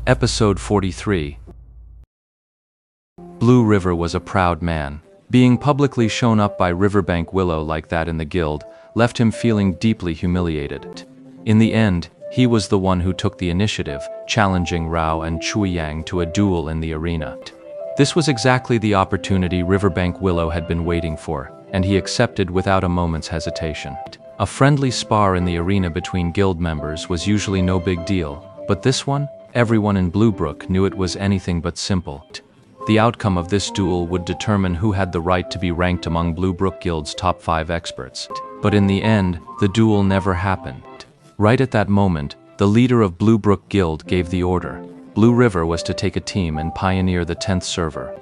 Episode 43. Blue River was a proud man. Being publicly shown up by Riverbank Willow like that in the guild left him feeling deeply humiliated. In the end, he was the one who took the initiative, challenging Rao and Chui Yang to a duel in the arena. This was exactly the opportunity Riverbank Willow had been waiting for, and he accepted without a moment's hesitation. A friendly spar in the arena between guild members was usually no big deal, but this one? Everyone in Bluebrook knew it was anything but simple. The outcome of this duel would determine who had the right to be ranked among Bluebrook Guild's top 5 experts. But in the end, the duel never happened. Right at that moment, the leader of Bluebrook Guild gave the order. Blue River was to take a team and pioneer the 10th server.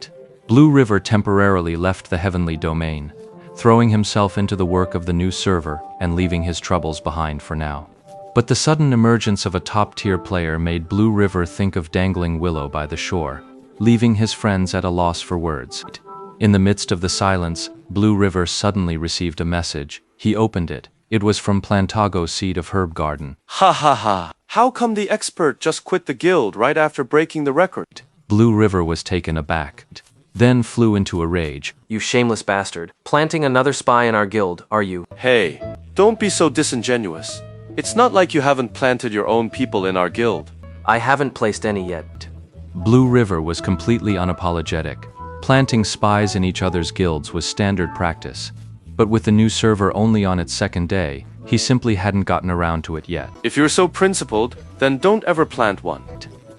Blue River temporarily left the Heavenly Domain, throwing himself into the work of the new server and leaving his troubles behind for now. But the sudden emergence of a top-tier player made Blue River think of dangling Willow by the shore, leaving his friends at a loss for words. In the midst of the silence, Blue River suddenly received a message. He opened it. It was from Plantago Seed of Herb Garden. Ha ha ha! How come the expert just quit the guild right after breaking the record? Blue River was taken aback, then flew into a rage. You shameless bastard. Planting another spy in our guild, are you? Hey, don't be so disingenuous. It's not like you haven't planted your own people in our guild. I haven't placed any yet. Blue River was completely unapologetic. Planting spies in each other's guilds was standard practice. But with the new server only on its second day, he simply hadn't gotten around to it yet. If you're so principled, then don't ever plant one.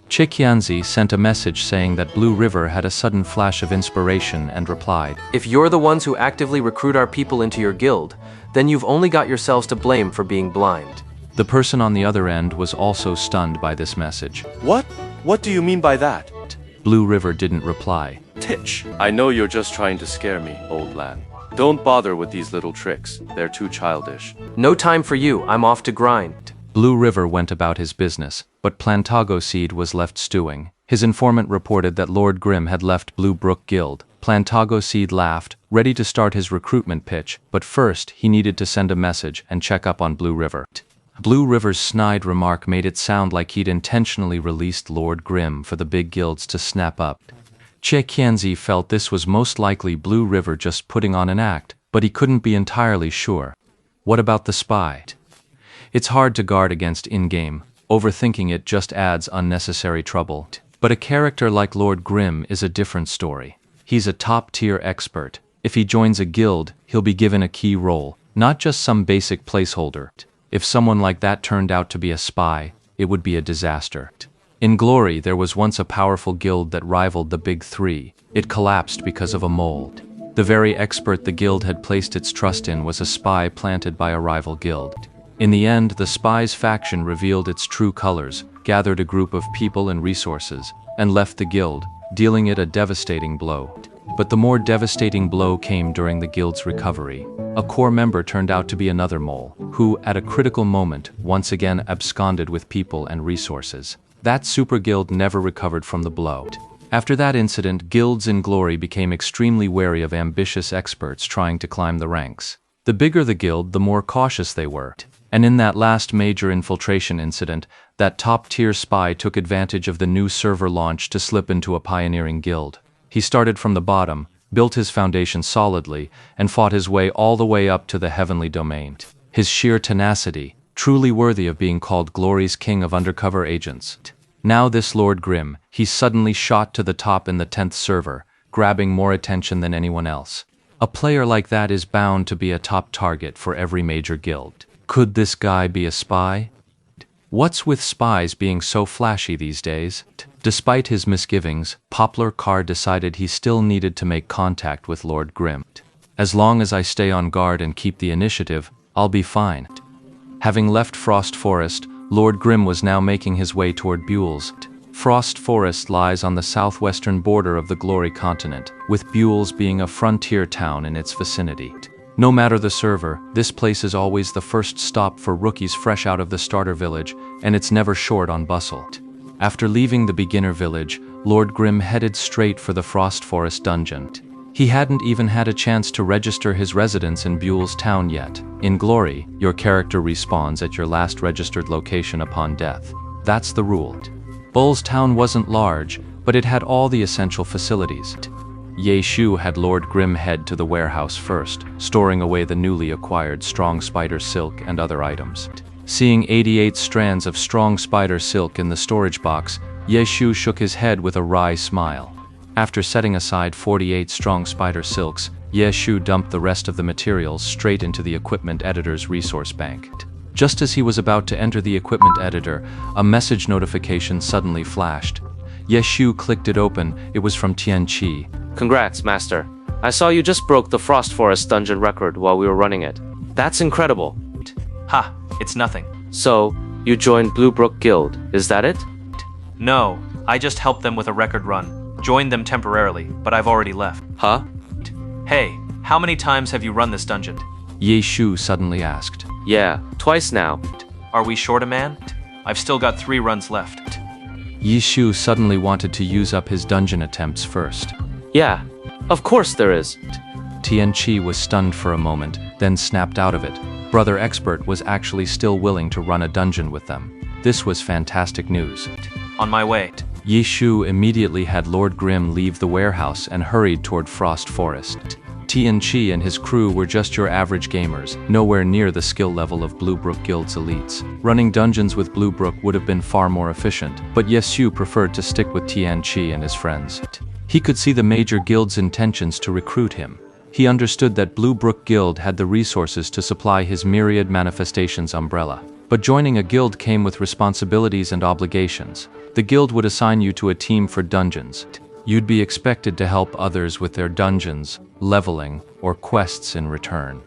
Chikyanzi sent a message saying that Blue River had a sudden flash of inspiration and replied, If you're the ones who actively recruit our people into your guild, then you've only got yourselves to blame for being blind. The person on the other end was also stunned by this message. What? What do you mean by that? Blue River didn't reply. Titch, I know you're just trying to scare me, old man. Don't bother with these little tricks. They're too childish. No time for you. I'm off to grind. Blue River went about his business, but Plantago Seed was left stewing. His informant reported that Lord Grimm had left Blue Brook Guild. Plantago Seed laughed, ready to start his recruitment pitch, but first he needed to send a message and check up on Blue River. Blue River's snide remark made it sound like he'd intentionally released Lord Grimm for the big guilds to snap up. Chekyenzi felt this was most likely Blue River just putting on an act, but he couldn't be entirely sure. What about the spy? It's hard to guard against in-game. Overthinking it just adds unnecessary trouble. But a character like Lord Grimm is a different story. He's a top-tier expert. If he joins a guild, he'll be given a key role, not just some basic placeholder. If someone like that turned out to be a spy, it would be a disaster. In Glory, there was once a powerful guild that rivaled the Big Three. It collapsed because of a mole. The very expert the guild had placed its trust in was a spy planted by a rival guild. In the end, the spy's faction revealed its true colors, gathered a group of people and resources, and left the guild, dealing it a devastating blow. But the more devastating blow came during the guild's recovery. A core member turned out to be another mole, who, at a critical moment, once again absconded with people and resources. That super guild never recovered from the blow. After that incident, guilds in Glory became extremely wary of ambitious experts trying to climb the ranks. The bigger the guild, the more cautious they were. And in that last major infiltration incident, that top-tier spy took advantage of the new server launch to slip into a pioneering guild. He started from the bottom, built his foundation solidly, and fought his way all the way up to the Heavenly Domain. His sheer tenacity, truly worthy of being called Glory's king of undercover agents. Now this Lord Grimm, he suddenly shot to the top in the 10th server, grabbing more attention than anyone else. A player like that is bound to be a top target for every major guild. Could this guy be a spy? What's with spies being so flashy these days? Despite his misgivings, Poplar Carr decided he still needed to make contact with Lord Grimm. As long as I stay on guard and keep the initiative, I'll be fine. Having left Frost Forest, Lord Grimm was now making his way toward Buells. Frost Forest lies on the southwestern border of the Glory continent, with Buells being a frontier town in its vicinity. No matter the server, this place is always the first stop for rookies fresh out of the starter village, and it's never short on bustle. After leaving the beginner village, Lord Grimm headed straight for the Frost Forest dungeon. He hadn't even had a chance to register his residence in Buells town yet. In Glory, your character respawns at your last registered location upon death. That's the rule. Bull's town wasn't large, but it had all the essential facilities. Ye Shu had Lord Grim head to the warehouse first, storing away the newly acquired strong spider silk and other items. Seeing 88 strands of strong spider silk in the storage box, Ye Shu shook his head with a wry smile. After setting aside 48 strong spider silks, Ye Shu dumped the rest of the materials straight into the equipment editor's resource bank. Just as he was about to enter the equipment editor, a message notification suddenly flashed. Ye Shu clicked it open. It was from Tian Qi. Congrats, Master. I saw you just broke the Frost Forest dungeon record while we were running it. That's incredible. Ha, it's nothing. So, you joined Blue Brook Guild, is that it? No, I just helped them with a record run. Joined them temporarily, but I've already left. Huh? Hey, how many times have you run this dungeon? Ye Shu suddenly asked. Yeah, twice now. Are we short a man? I've still got 3 runs left. Ye Shu suddenly wanted to use up his dungeon attempts first. Yeah, of course there is. Tian Qi was stunned for a moment, then snapped out of it. Brother Expert was actually still willing to run a dungeon with them. This was fantastic news. On my way. Ye Shu immediately had Lord Grim leave the warehouse and hurried toward Frost Forest. Tian Qi and his crew were just your average gamers, nowhere near the skill level of Blue Brook Guild's elites. Running dungeons with Blue Brook would have been far more efficient, but Ye Shu preferred to stick with Tian Qi and his friends. He could see the major guild's intentions to recruit him. He understood that Blue Brook Guild had the resources to supply his myriad manifestations umbrella. But joining a guild came with responsibilities and obligations. The guild would assign you to a team for dungeons. You'd be expected to help others with their dungeons, leveling, or quests in return.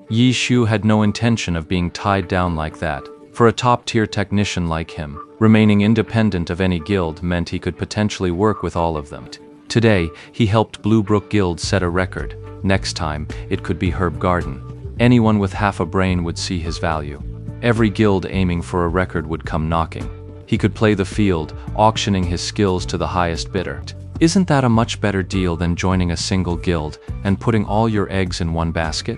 Ye Shu had no intention of being tied down like that. For a top-tier technician like him, remaining independent of any guild meant he could potentially work with all of them. Today, he helped Blue Brook Guild set a record. Next time, it could be Herb Garden. Anyone with half a brain would see his value. Every guild aiming for a record would come knocking. He could play the field, auctioning his skills to the highest bidder. Isn't that a much better deal than joining a single guild and putting all your eggs in one basket?